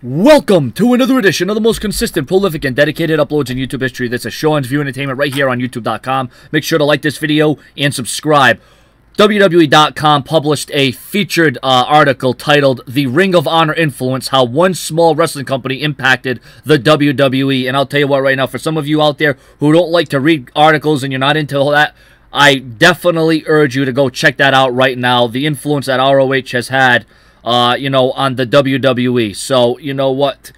Welcome to another edition of the most consistent, prolific, and dedicated uploads in YouTube history. This is Sean's View Entertainment right here on YouTube.com. Make sure to like this video and subscribe. WWE.com published a featured article titled The Ring of Honor Influence, How One Small Wrestling Company Impacted the WWE. And I'll tell you what right now, for some of you out there who don't like to read articles and you're not into all that, I definitely urge you to go check that out right now. The influence that ROH has had on the WWE. So, you know what?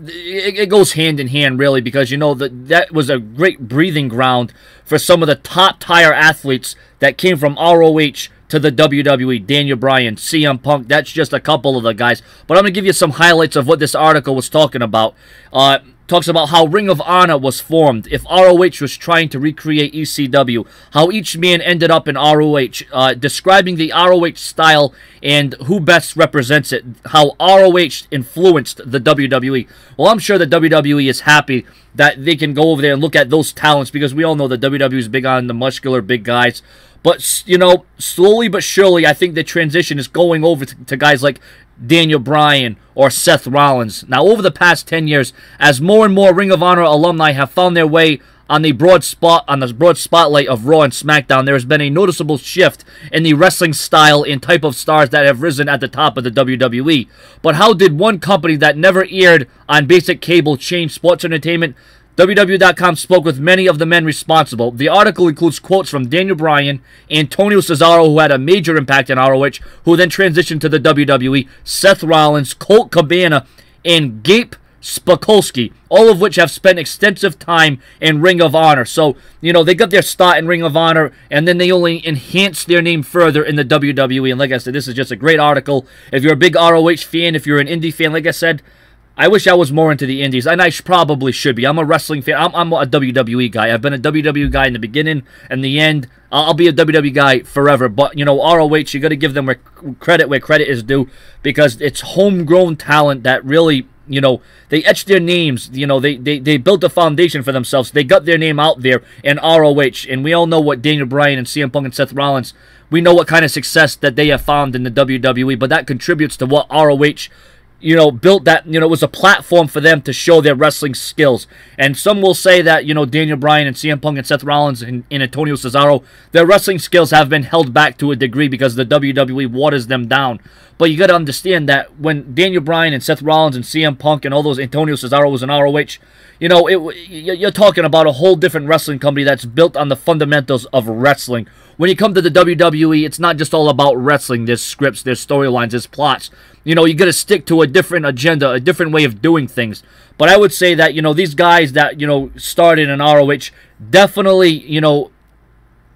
It goes hand in hand, really, because, that was a great breathing ground for some of the top-tier athletes that came from ROH to the WWE. Daniel Bryan, CM Punk, that's just a couple of the guys. But I'm going to give you some highlights of what this article was talking about. Talks about how Ring of Honor was formed, if ROH was trying to recreate ECW, how each man ended up in ROH, describing the ROH style and who best represents it, how ROH influenced the WWE. Well, I'm sure the WWE is happy that they can go over there and look at those talents, because we all know the WWE is big on the muscular big guys. But, slowly but surely, I think the transition is going over to guys like Daniel Bryan or Seth Rollins. Now, over the past 10 years, as more and more Ring of Honor alumni have found their way on the broad spotlight of Raw and SmackDown, there has been a noticeable shift in the wrestling style and type of stars that have risen at the top of the WWE. But how did one company that never aired on basic cable change sports entertainment? WWE.com spoke with many of the men responsible. The article includes quotes from Daniel Bryan, Antonio Cesaro, who had a major impact in ROH, who then transitioned to the WWE, Seth Rollins, Colt Cabana, and Gabe Spakowski, all of which have spent extensive time in Ring of Honor. So, they got their start in Ring of Honor, and then they only enhanced their name further in the WWE. And like I said, this is just a great article. If you're a big ROH fan, if you're an indie fan, like I said, I wish I was more into the indies, and I probably should be. I'm a wrestling fan. I'm a WWE guy. I've been a WWE guy in the beginning and the end. I'll be a WWE guy forever. But, ROH, you got to give them credit where credit is due, because it's homegrown talent that really, they etched their names. They built a foundation for themselves. They got their name out there in ROH, and we all know what Daniel Bryan and CM Punk and Seth Rollins, we know what kind of success that they have found in the WWE, but that contributes to what ROH built. That, it was a platform for them to show their wrestling skills. And some will say that, Daniel Bryan and CM Punk and Seth Rollins and Antonio Cesaro, their wrestling skills have been held back to a degree because the WWE waters them down. But you got to understand that when Daniel Bryan and Seth Rollins and CM Punk and all those Antonio Cesaro was in ROH, you're talking about a whole different wrestling company that's built on the fundamentals of wrestling. When you come to the WWE, it's not just all about wrestling. There's scripts, there's storylines, there's plots. You got to stick to a different agenda, a different way of doing things. But I would say that, these guys that, started in ROH definitely,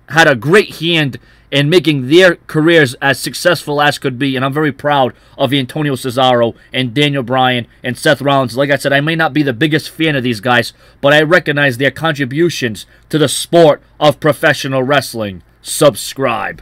had a great hand in making their careers as successful as could be. And I'm very proud of Antonio Cesaro and Daniel Bryan and Seth Rollins. Like I said, I may not be the biggest fan of these guys, but I recognize their contributions to the sport of professional wrestling. Subscribe.